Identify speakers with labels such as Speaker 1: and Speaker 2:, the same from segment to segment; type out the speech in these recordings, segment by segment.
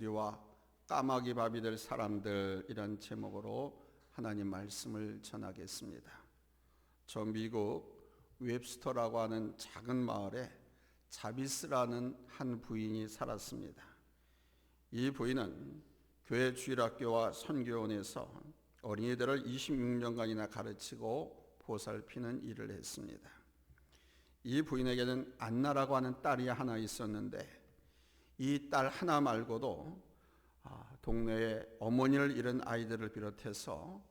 Speaker 1: 우리와 까마귀 밥이 될 사람들이란 제목으로 하나님 말씀을 전하겠습니다. 저 미국 웹스터라고 하는 작은 마을에 자비스라는 한 부인이 살았습니다. 이 부인은 교회 주일학교와 선교원에서 어린이들을 26년간이나 가르치고 보살피는 일을 했습니다. 이 부인에게는 안나라고 하는 딸이 하나 있었는데 이 딸 하나 말고도 동네에 어머니를 잃은 아이들을 비롯해서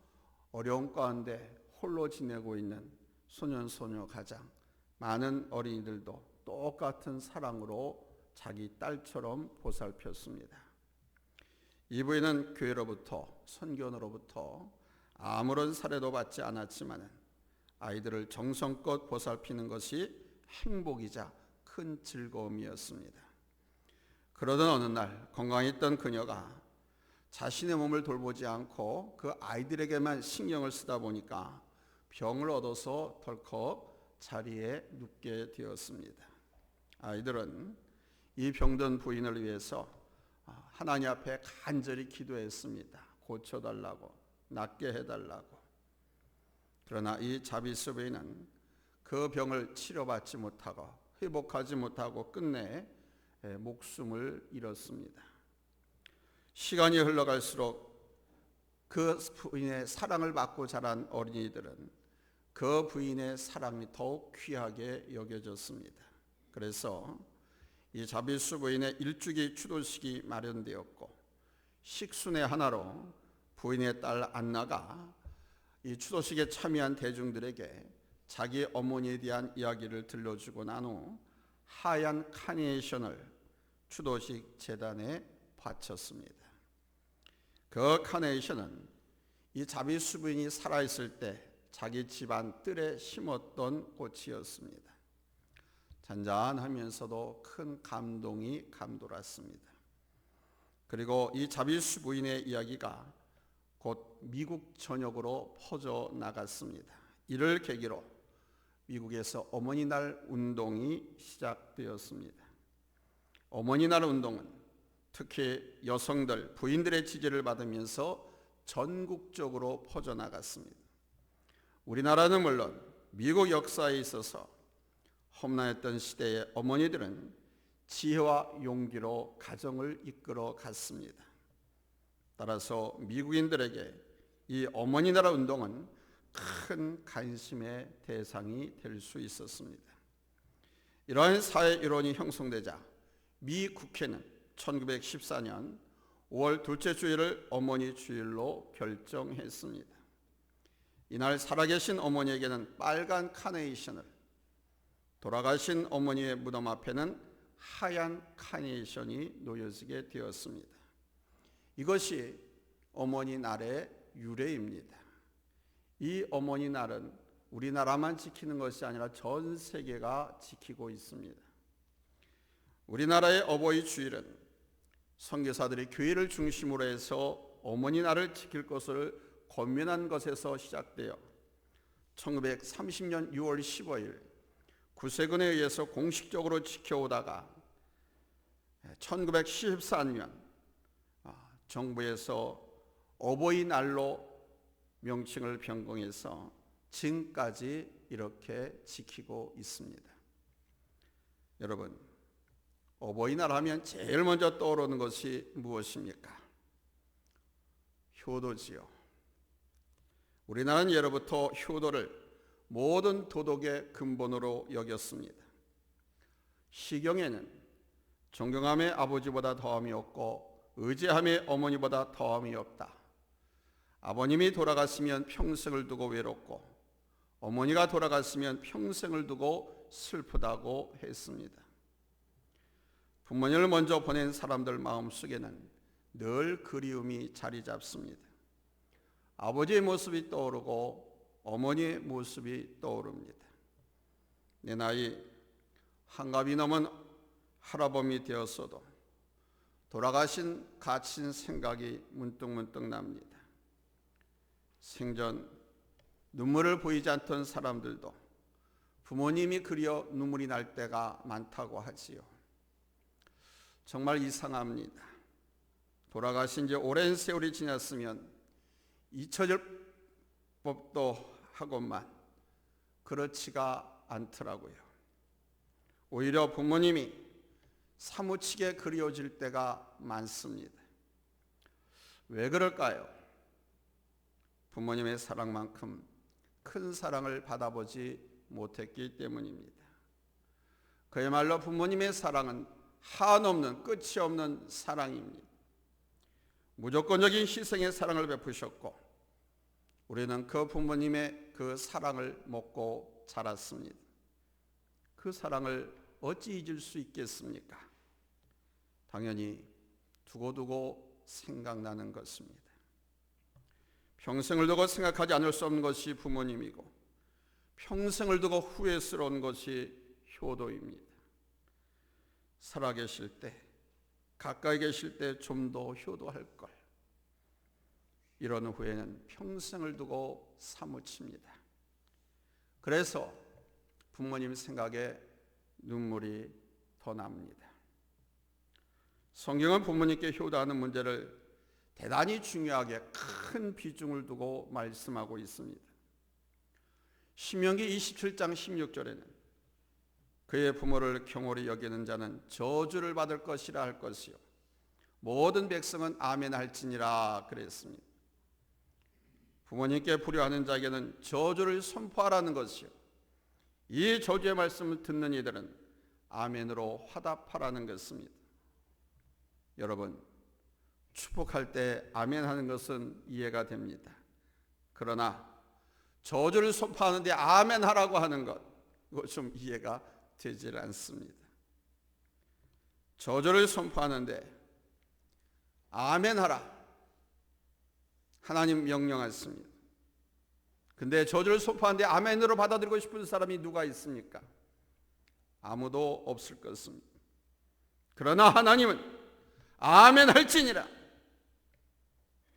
Speaker 1: 어려운 가운데 홀로 지내고 있는 소년소녀 가장 많은 어린이들도 똑같은 사랑으로 자기 딸처럼 보살폈습니다. 이 부인은 교회로부터 선교원으로부터 아무런 사례도 받지 않았지만 아이들을 정성껏 보살피는 것이 행복이자 큰 즐거움이었습니다. 그러던 어느 날 건강했던 그녀가 자신의 몸을 돌보지 않고 그 아이들에게만 신경을 쓰다 보니까 병을 얻어서 덜컥 자리에 눕게 되었습니다. 아이들은 이 병든 부인을 위해서 하나님 앞에 간절히 기도했습니다. 고쳐달라고, 낫게 해달라고. 그러나 이 자비스 부인은 그 병을 치료받지 못하고 회복하지 못하고 끝내 목숨을 잃었습니다. 시간이 흘러갈수록 그 부인의 사랑을 받고 자란 어린이들은 그 부인의 사랑이 더욱 귀하게 여겨졌습니다. 그래서 이 자비스 부인의 일주기 추도식이 마련되었고 식순의 하나로 부인의 딸 안나가 이 추도식에 참여한 대중들에게 자기 어머니에 대한 이야기를 들려주고 난 후 하얀 카네이션을 추도식 제단에 바쳤습니다. 그 카네이션은 이 자비스 부인이 살아있을 때 자기 집안 뜰에 심었던 꽃이었습니다. 잔잔하면서도 큰 감동이 감돌았습니다. 그리고 이 자비스 부인의 이야기가 곧 미국 전역으로 퍼져나갔습니다. 이를 계기로 미국에서 어머니날 운동이 시작되었습니다. 어머니날 운동은 특히 여성들, 부인들의 지지를 받으면서 전국적으로 퍼져나갔습니다. 우리나라는 물론 미국 역사에 있어서 험난했던 시대의 어머니들은 지혜와 용기로 가정을 이끌어 갔습니다. 따라서 미국인들에게 이 어머니나라 운동은 큰 관심의 대상이 될 수 있었습니다. 이러한 사회 이론이 형성되자 미 국회는 1914년 5월 둘째 주일을 어머니 주일로 결정했습니다. 이날 살아계신 어머니에게는 빨간 카네이션을, 돌아가신 어머니의 무덤 앞에는 하얀 카네이션이 놓여지게 되었습니다. 이것이 어머니 날의 유래입니다. 이 어머니 날은 우리나라만 지키는 것이 아니라 전 세계가 지키고 있습니다. 우리나라의 어버이 주일은 선교사들이 교회를 중심으로 해서 어머니 날을 지킬 것을 권면한 것에서 시작되어 1930년 6월 15일 구세군에 의해서 공식적으로 지켜오다가 1914년 정부에서 어버이날로 명칭을 변경해서 지금까지 이렇게 지키고 있습니다. 여러분, 어버이날 하면 제일 먼저 떠오르는 것이 무엇입니까? 효도지요. 우리나라는 예로부터 효도를 모든 도덕의 근본으로 여겼습니다. 시경에는 존경함의 아버지보다 더함이 없고 의지함의 어머니보다 더함이 없다. 아버님이 돌아갔으면 평생을 두고 외롭고 어머니가 돌아갔으면 평생을 두고 슬프다고 했습니다. 부모님을 먼저 보낸 사람들 마음속에는 늘 그리움이 자리 잡습니다. 아버지의 모습이 떠오르고 어머니의 모습이 떠오릅니다. 내 나이 한갑이 넘은 할아범이 되었어도 돌아가신 가친 생각이 문득문득 납니다. 생전 눈물을 보이지 않던 사람들도 부모님이 그리워 눈물이 날 때가 많다고 하지요. 정말 이상합니다. 돌아가신 지 오랜 세월이 지났으면 잊혀질 법도 하건만 그렇지가 않더라고요. 오히려 부모님이 사무치게 그리워질 때가 많습니다. 왜 그럴까요? 부모님의 사랑만큼 큰 사랑을 받아보지 못했기 때문입니다. 그야말로 부모님의 사랑은 한없는 끝이 없는 사랑입니다. 무조건적인 희생의 사랑을 베푸셨고 우리는 그 부모님의 그 사랑을 먹고 자랐습니다. 그 사랑을 어찌 잊을 수 있겠습니까? 당연히 두고두고 생각나는 것입니다. 평생을 두고 생각하지 않을 수 없는 것이 부모님이고 평생을 두고 후회스러운 것이 효도입니다. 살아계실 때, 가까이 계실 때 좀 더 효도할 걸. 이런 후회는 평생을 두고 사무칩니다. 그래서 부모님 생각에 눈물이 더 납니다. 성경은 부모님께 효도하는 문제를 대단히 중요하게 큰 비중을 두고 말씀하고 있습니다. 신명기 27장 16절에는 그의 부모를 경홀히 여기는 자는 저주를 받을 것이라 할 것이요 모든 백성은 아멘 할지니라 그랬습니다. 부모님께 불효하는 자에게는 저주를 선포하라는 것이요 이 저주의 말씀을 듣는 이들은 아멘으로 화답하라는 것입니다. 여러분, 축복할 때 아멘 하는 것은 이해가 됩니다. 그러나 저주를 선포하는데 아멘 하라고 하는 것, 이거 좀 이해가 되질 않습니다. 저주를 선포하는데 아멘 하라, 하나님 명령하십니다. 근데 저주를 선포하는데 아멘으로 받아들이고 싶은 사람이 누가 있습니까? 아무도 없을 것입니다. 그러나 하나님은 아멘 할지니라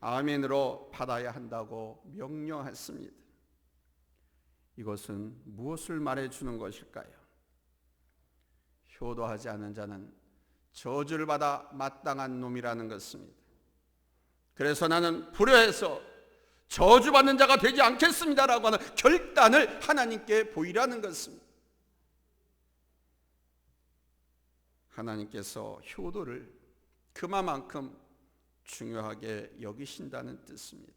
Speaker 1: 아멘으로 받아야 한다고 명령했습니다. 이것은 무엇을 말해주는 것일까요? 효도하지 않은 자는 저주를 받아 마땅한 놈이라는 것입니다. 그래서 나는 불효해서 저주받는 자가 되지 않겠습니다라고 하는 결단을 하나님께 보이라는 것입니다. 하나님께서 효도를 그만큼 중요하게 여기신다는 뜻입니다.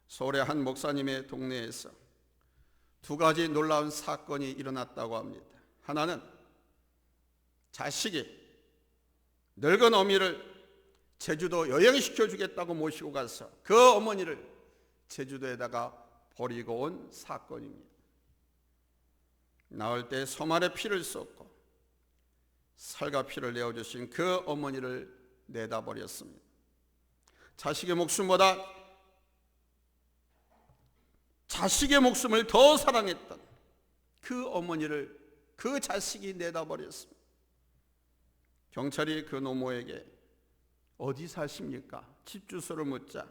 Speaker 1: 서울의 한 목사님의 동네에서 두 가지 놀라운 사건이 일어났다고 합니다. 하나는 자식이 늙은 어미를 제주도 여행시켜 주겠다고 모시고 가서 그 어머니를 제주도에다가 버리고 온 사건입니다. 나올 때 소말의 피를 쏟고 살과 피를 내어주신 그 어머니를 내다버렸습니다. 자식의 목숨보다 자식의 목숨을 더 사랑했던 그 어머니를 그 자식이 내다버렸습니다. 경찰이 그 노모에게 어디 사십니까? 집 주소를 묻자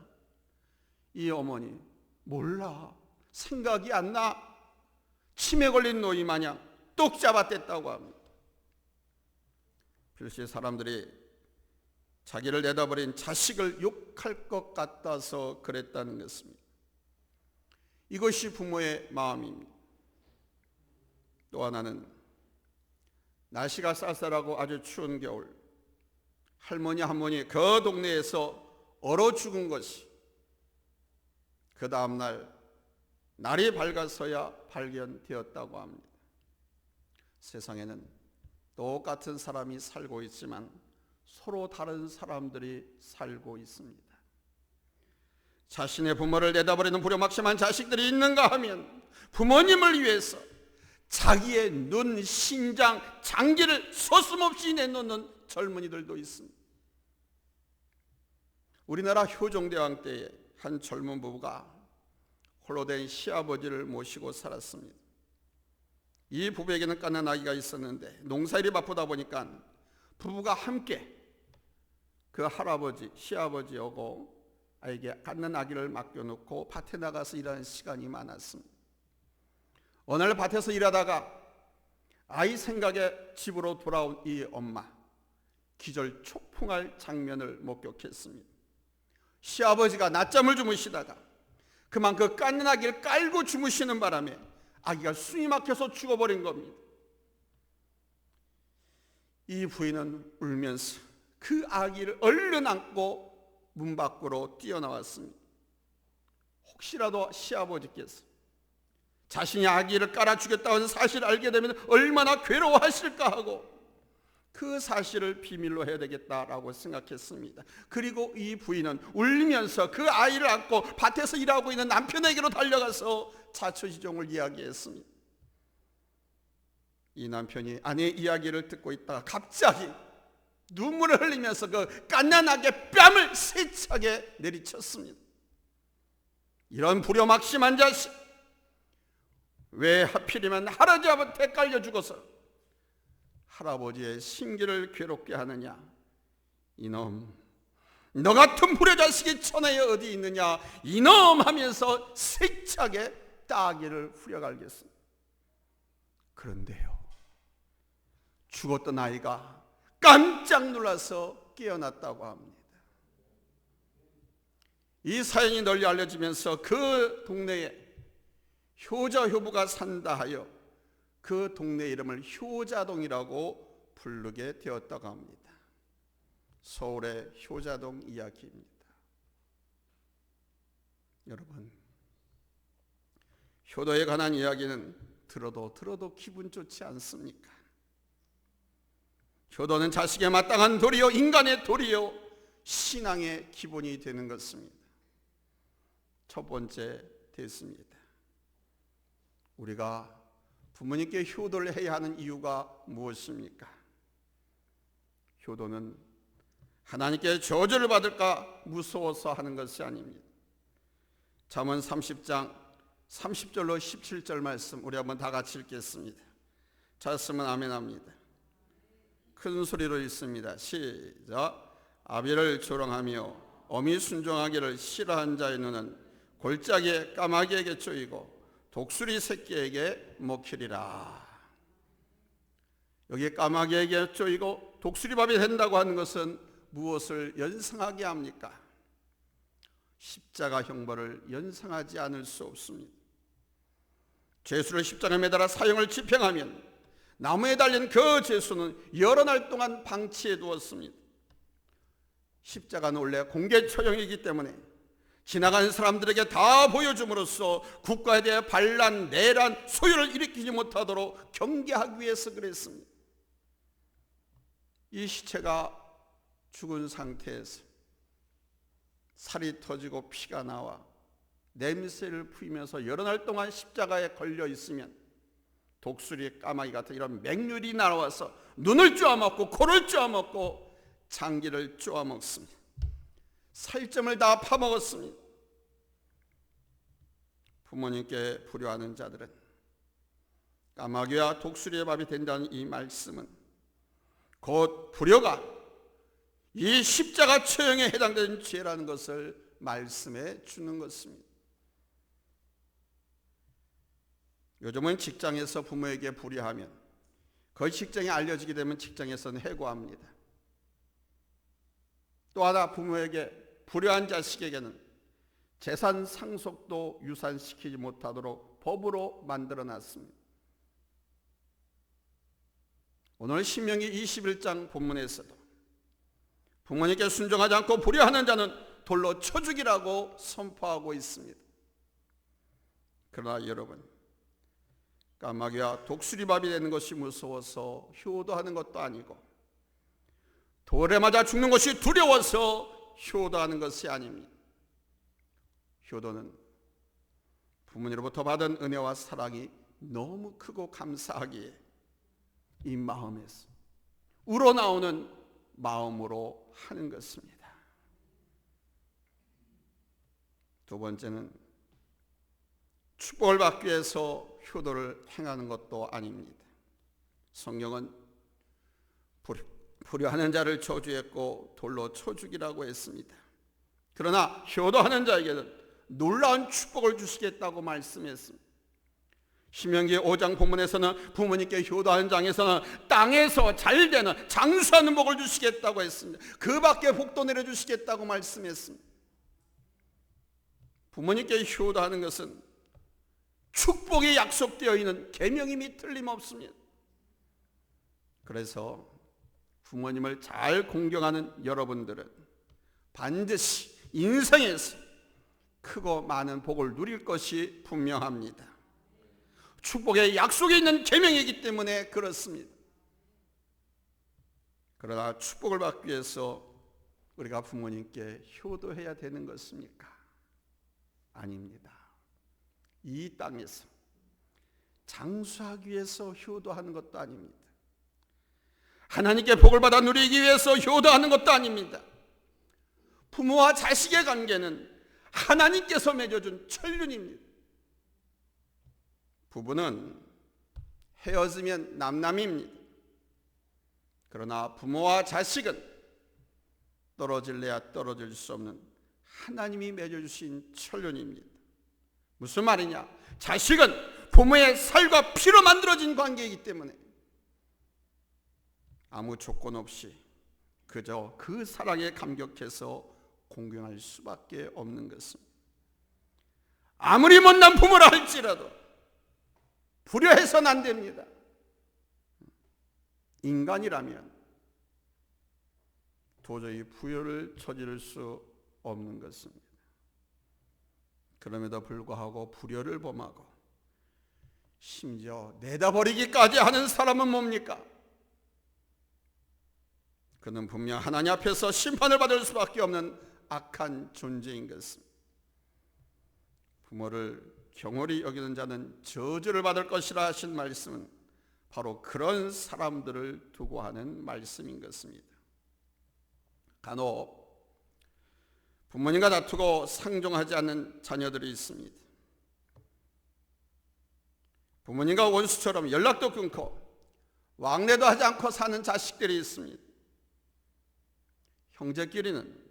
Speaker 1: 이 어머니 몰라, 생각이 안 나, 치매 걸린 노인 마냥 똑 잡아댔다고 합니다. 필시 사람들이 자기를 내다버린 자식을 욕할 것 같아서 그랬다는 것입니다. 이것이 부모의 마음입니다. 또 하나는 날씨가 쌀쌀하고 아주 추운 겨울 할머니 한 분이 그 동네에서 얼어 죽은 것이 그 다음날 날이 밝아서야 발견되었다고 합니다. 세상에는 똑같은 사람이 살고 있지만 서로 다른 사람들이 살고 있습니다. 자신의 부모를 내다버리는 불효막심한 자식들이 있는가 하면 부모님을 위해서 자기의 눈, 신장, 장기를 서슴없이 내놓는 젊은이들도 있습니다. 우리나라 효종대왕 때에 한 젊은 부부가 홀로 된 시아버지를 모시고 살았습니다. 이 부부에게는 깐난 아기가 있었는데 농사일이 바쁘다 보니까 부부가 함께 그 할아버지, 시아버지하고 아이에게 깐난 아기를 맡겨놓고 밭에 나가서 일하는 시간이 많았습니다. 어느 날 밭에서 일하다가 아이 생각에 집으로 돌아온 이 엄마, 기절초풍할 장면을 목격했습니다. 시아버지가 낮잠을 주무시다가 그만 그 깐난 아기를 깔고 주무시는 바람에 아기가 숨이 막혀서 죽어버린 겁니다. 이 부인은 울면서 그 아기를 얼른 안고 문 밖으로 뛰어나왔습니다. 혹시라도 시아버지께서 자신이 아기를 깔아주겠다는 사실을 알게 되면 얼마나 괴로워하실까 하고 그 사실을 비밀로 해야 되겠다라고 생각했습니다. 그리고 이 부인은 울면서 그 아이를 안고 밭에서 일하고 있는 남편에게로 달려가서 자초지종을 이야기했습니다. 이 남편이 아내의 이야기를 듣고 있다가 갑자기 눈물을 흘리면서 그 갓난아기의 뺨을 세차게 내리쳤습니다. 이런 불효막심한 자식, 왜 하필이면 할아버지 아버지한테 깔려 죽어서 할아버지의 심기를 괴롭게 하느냐. 이놈, 너 같은 불효자식이 천하에 어디 있느냐. 이놈 하면서 세차게 따귀를 후려갈겼습니다. 그런데요, 죽었던 아이가 깜짝 놀라서 깨어났다고 합니다. 이 사연이 널리 알려지면서 그 동네에 효자 효부가 산다 하여 그 동네 이름을 효자동이라고 부르게 되었다고 합니다. 서울의 효자동 이야기입니다. 여러분, 효도에 관한 이야기는 들어도 기분 좋지 않습니까? 효도는 자식에 마땅한 도리요, 인간의 도리요, 신앙의 기본이 되는 것입니다. 첫 번째 됐습니다. 우리가 부모님께 효도를 해야 하는 이유가 무엇입니까? 효도는 하나님께 저주를 받을까 무서워서 하는 것이 아닙니다. 잠언 30장 30절로 17절 말씀 우리 한번 다 같이 읽겠습니다. 찾았으면 아멘합니다. 큰 소리로 읽습니다. 시작. 아비를 조롱하며 어미 순종하기를 싫어한 자의 눈은 골짜기에 까마귀에게 쪼이고 독수리 새끼에게 먹히리라. 여기 까마귀에게 쪼이고 독수리밥이 된다고 하는 것은 무엇을 연상하게 합니까? 십자가 형벌을 연상하지 않을 수 없습니다. 죄수를 십자가에 매달아 사형을 집행하면 나무에 달린 그 죄수는 여러 날 동안 방치해 두었습니다. 십자가는 원래 공개 처형이기 때문에 지나가는 사람들에게 다 보여줌으로써 국가에 대해 반란, 내란, 소요를 일으키지 못하도록 경계하기 위해서 그랬습니다. 이 시체가 죽은 상태에서 살이 터지고 피가 나와 냄새를 풍기면서 여러 날 동안 십자가에 걸려 있으면 독수리, 까마귀 같은 이런 맹률이 날아와서 눈을 쪼아먹고 코를 쪼아먹고 장기를 쪼아먹습니다. 살점을 다 파먹었습니다. 부모님께 불효하는 자들은 까마귀와 독수리의 밥이 된다는 이 말씀은 곧 불효가 이 십자가 처형에 해당되는 죄라는 것을 말씀해 주는 것입니다. 요즘은 직장에서 부모에게 불효하면 그 직장이 알려지게 되면 직장에서는 해고합니다. 또 하나, 부모에게 불효한 자식에게는 재산 상속도 유산시키지 못하도록 법으로 만들어놨습니다. 오늘 신명기 21장 본문에서도 부모님께 순종하지 않고 불효하는 자는 돌로 쳐 죽이라고 선포하고 있습니다. 그러나 여러분, 까마귀와 독수리밥이 되는 것이 무서워서 효도하는 것도 아니고 돌에 맞아 죽는 것이 두려워서 효도하는 것이 아닙니다. 효도는 부모님으로부터 받은 은혜와 사랑이 너무 크고 감사하기에 이 마음에서 우러나오는 마음으로 하는 것입니다. 두 번째는 축복을 받기 위해서 효도를 행하는 것도 아닙니다. 성경은 불효하는 자를 저주했고 돌로 쳐 죽이라고 했습니다. 그러나 효도하는 자에게는 놀라운 축복을 주시겠다고 말씀했습니다. 신명기 5장 본문에서는 부모님께 효도하는 장에서는 땅에서 잘되는 장수하는 복을 주시겠다고 했습니다. 그 밖에 복도 내려주시겠다고 말씀했습니다. 부모님께 효도하는 것은 축복이 약속되어 있는 계명임이 틀림없습니다. 그래서 부모님을 잘 공경하는 여러분들은 반드시 인생에서 크고 많은 복을 누릴 것이 분명합니다. 축복의 약속이 있는 계명이기 때문에 그렇습니다. 그러나 축복을 받기 위해서 우리가 부모님께 효도해야 되는 것입니까? 아닙니다. 이 땅에서 장수하기 위해서 효도하는 것도 아닙니다. 하나님께 복을 받아 누리기 위해서 효도하는 것도 아닙니다. 부모와 자식의 관계는 하나님께서 맺어준 천륜입니다. 부부는 헤어지면 남남입니다. 그러나 부모와 자식은 떨어질래야 떨어질 수 없는 하나님이 맺어주신 천륜입니다. 무슨 말이냐? 자식은 부모의 살과 피로 만들어진 관계이기 때문에 아무 조건 없이 그저 그 사랑에 감격해서 공경할 수밖에 없는 것입니다. 아무리 못난 부모라 할지라도 불효해서는 안 됩니다. 인간이라면 도저히 불효를 저지를 수 없는 것입니다. 그럼에도 불구하고 불효를 범하고 심지어 내다버리기까지 하는 사람은 뭡니까? 그는 분명 하나님 앞에서 심판을 받을 수밖에 없는 악한 존재인 것입니다. 부모를 경홀히 여기는 자는 저주를 받을 것이라 하신 말씀은 바로 그런 사람들을 두고 하는 말씀인 것입니다. 간혹 부모님과 다투고 상종하지 않는 자녀들이 있습니다. 부모님과 원수처럼 연락도 끊고 왕래도 하지 않고 사는 자식들이 있습니다. 형제끼리는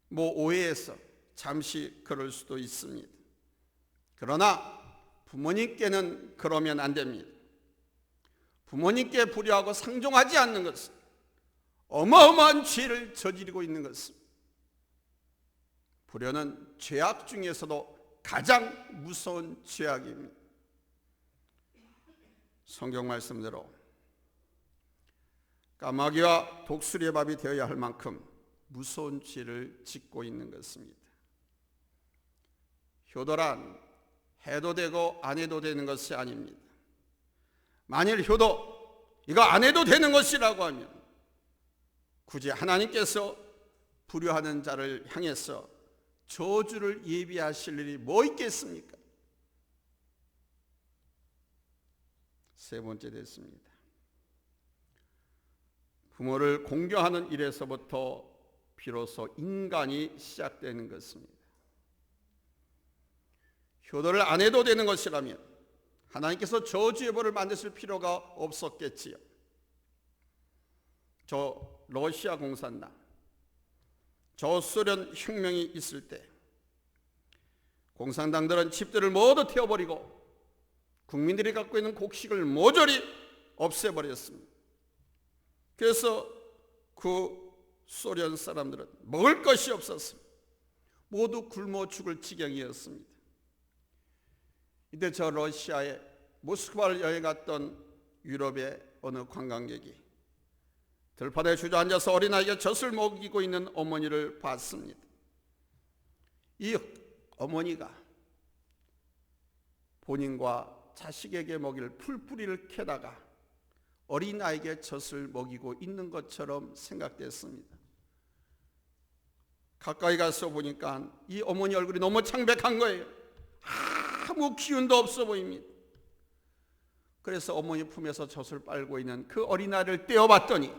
Speaker 1: 오해해서 잠시 그럴 수도 있습니다. 그러나 부모님께는 그러면 안 됩니다. 부모님께 불의하고 상종하지 않는 것은 어마어마한 죄를 저지르고 있는 것입니다. 불효는 죄악 중에서도 가장 무서운 죄악입니다. 성경 말씀대로 까마귀와 독수리의 밥이 되어야 할 만큼 무서운 죄를 짓고 있는 것입니다. 효도란 해도 되고 안 해도 되는 것이 아닙니다. 만일 효도 이거 안 해도 되는 것이라고 하면 굳이 하나님께서 불효하는 자를 향해서 저주를 예비하실 일이 뭐 있겠습니까? 세 번째 됐습니다. 부모를 공경하는 일에서부터 비로소 인간이 시작되는 것입니다. 효도를 안 해도 되는 것이라면 하나님께서 저주의 벌을 만드실 필요가 없었겠지요. 저 러시아 공산당, 저 소련 혁명이 있을 때 공산당들은 집들을 모두 태워버리고 국민들이 갖고 있는 곡식을 모조리 없애버렸습니다. 그래서 그 소련 사람들은 먹을 것이 없었습니다. 모두 굶어 죽을 지경이었습니다. 이때 저 러시아에 모스크바를 여행 갔던 유럽의 어느 관광객이 들판에 주저앉아서 어린아이가 젖을 먹이고 있는 어머니를 봤습니다. 이 어머니가 본인과 자식에게 먹일 풀뿌리를 캐다가 어린아이에게 젖을 먹이고 있는 것처럼 생각됐습니다. 가까이 가서 보니까 이 어머니 얼굴이 너무 창백한 거예요. 아무 기운도 없어 보입니다. 그래서 어머니 품에서 젖을 빨고 있는 그 어린아이를 떼어봤더니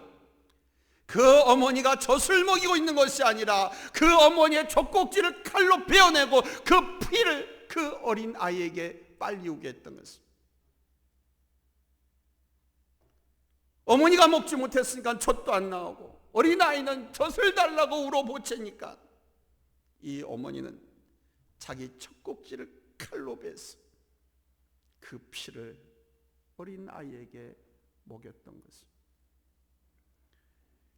Speaker 1: 그 어머니가 젖을 먹이고 있는 것이 아니라 그 어머니의 젖꼭지를 칼로 베어내고 그 피를 그 어린아이에게 빨리우게 했던 것입니다. 어머니가 먹지 못했으니까 젖도 안 나오고 어린아이는 젖을 달라고 울어보채니까 이 어머니는 자기 젖꼭지를 칼로 베서 그 피를 어린 아이에게 먹였던 것입니다.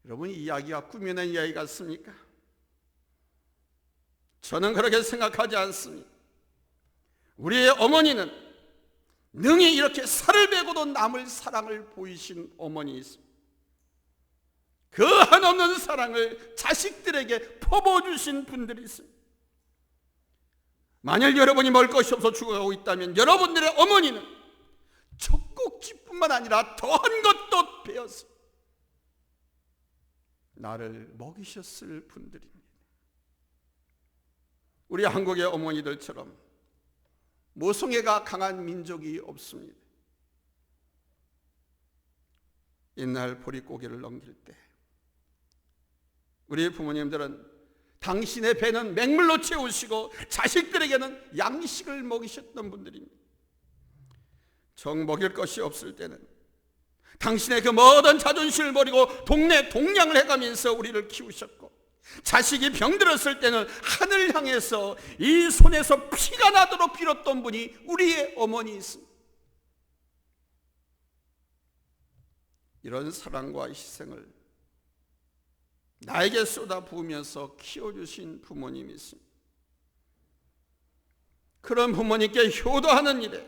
Speaker 1: 여러분, 이 이야기가 꾸며낸 이야기 같습니까? 저는 그렇게 생각하지 않습니다. 우리의 어머니는 능히 이렇게 살을 베고도 남을 사랑을 보이신 어머니 있습니다. 그 한없는 사랑을 자식들에게 퍼부어주신 분들이 있습니다. 만일 여러분이 먹을 것이 없어 죽어가고 있다면 여러분들의 어머니는 젖꼭지뿐만 아니라 더한 것도 베어서 나를 먹이셨을 분들입니다. 우리 한국의 어머니들처럼 모성애가 강한 민족이 없습니다. 옛날 보릿고개를 넘길 때 우리 부모님들은 당신의 배는 맹물로 채우시고 자식들에게는 양식을 먹이셨던 분들입니다. 정 먹일 것이 없을 때는 당신의 그 모든 자존심을 버리고 동네 동냥을 해가면서 우리를 키우셨고, 자식이 병들었을 때는 하늘 향해서 이 손에서 피가 나도록 빌었던 분이 우리의 어머니 있습니다. 이런 사랑과 희생을 나에게 쏟아부으면서 키워주신 부모님이 있습니다. 그런 부모님께 효도하는 일에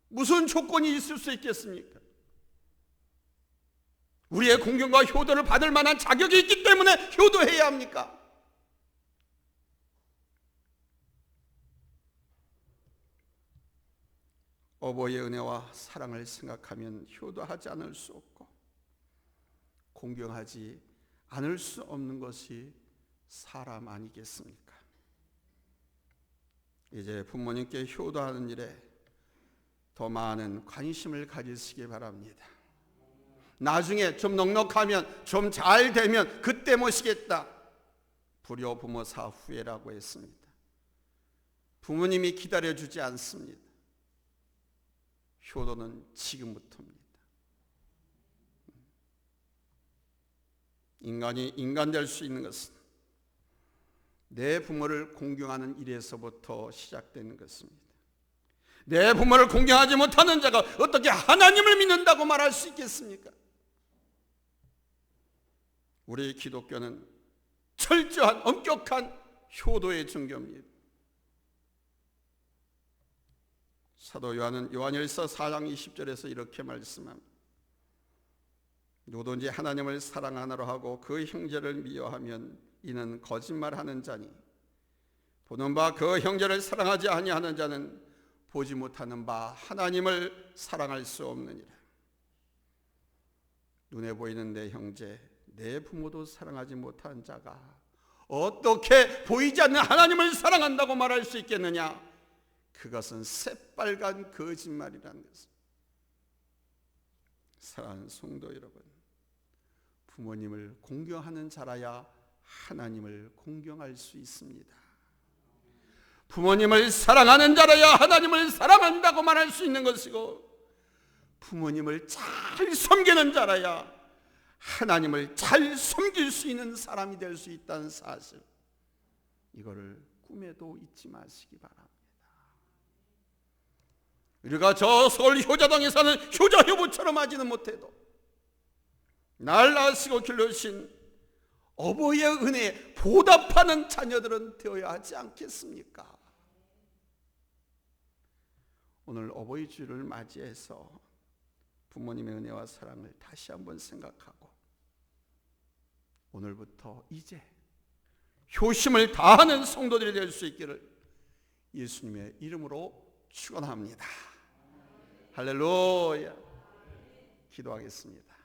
Speaker 1: 무슨 조건이 있을 수 있겠습니까? 우리의 공경과 효도를 받을 만한 자격이 있기 때문에 효도해야 합니까? 어버이의 은혜와 사랑을 생각하면 효도하지 않을 수 없고 공경하지 않을 수 없는 것이 사람 아니겠습니까? 이제 부모님께 효도하는 일에 더 많은 관심을 가지시기 바랍니다. 나중에 좀 넉넉하면, 좀 잘 되면 그때 모시겠다. 불효 부모 사후회라고 했습니다. 부모님이 기다려주지 않습니다. 효도는 지금부터입니다. 인간이 인간 될 수 있는 것은 내 부모를 공경하는 일에서부터 시작되는 것입니다. 내 부모를 공경하지 못하는 자가 어떻게 하나님을 믿는다고 말할 수 있겠습니까? 우리 기독교는 철저한 엄격한 효도의 종교입니다. 사도 요한은 요한일서 4장 20절에서 이렇게 말씀합니다. 누구든지 하나님을 사랑하노라 하고 그 형제를 미워하면 이는 거짓말하는 자니 보는 바 그 형제를 사랑하지 아니하는 자는 보지 못하는 바 하나님을 사랑할 수 없느니라. 눈에 보이는 내 형제, 내 부모도 사랑하지 못한 자가 어떻게 보이지 않는 하나님을 사랑한다고 말할 수 있겠느냐? 그것은 새빨간 거짓말이라는 것입니다. 사랑하는 성도 여러분, 부모님을 공경하는 자라야 하나님을 공경할 수 있습니다. 부모님을 사랑하는 자라야 하나님을 사랑한다고 말할 수 있는 것이고, 부모님을 잘 섬기는 자라야 하나님을 잘 섬길 수 있는 사람이 될 수 있다는 사실, 이거를 꿈에도 잊지 마시기 바랍니다. 우리가 저 서울 효자동에 사는 효자 효부처럼 하지는 못해도 날 낳으시고 길러주신 어버이의 은혜에 보답하는 자녀들은 되어야 하지 않겠습니까? 오늘 어버이 주일을 맞이해서 부모님의 은혜와 사랑을 다시 한번 생각하고 오늘부터 이제 효심을 다하는 성도들이 될 수 있기를 예수님의 이름으로 축원합니다. 할렐루야. 기도하겠습니다.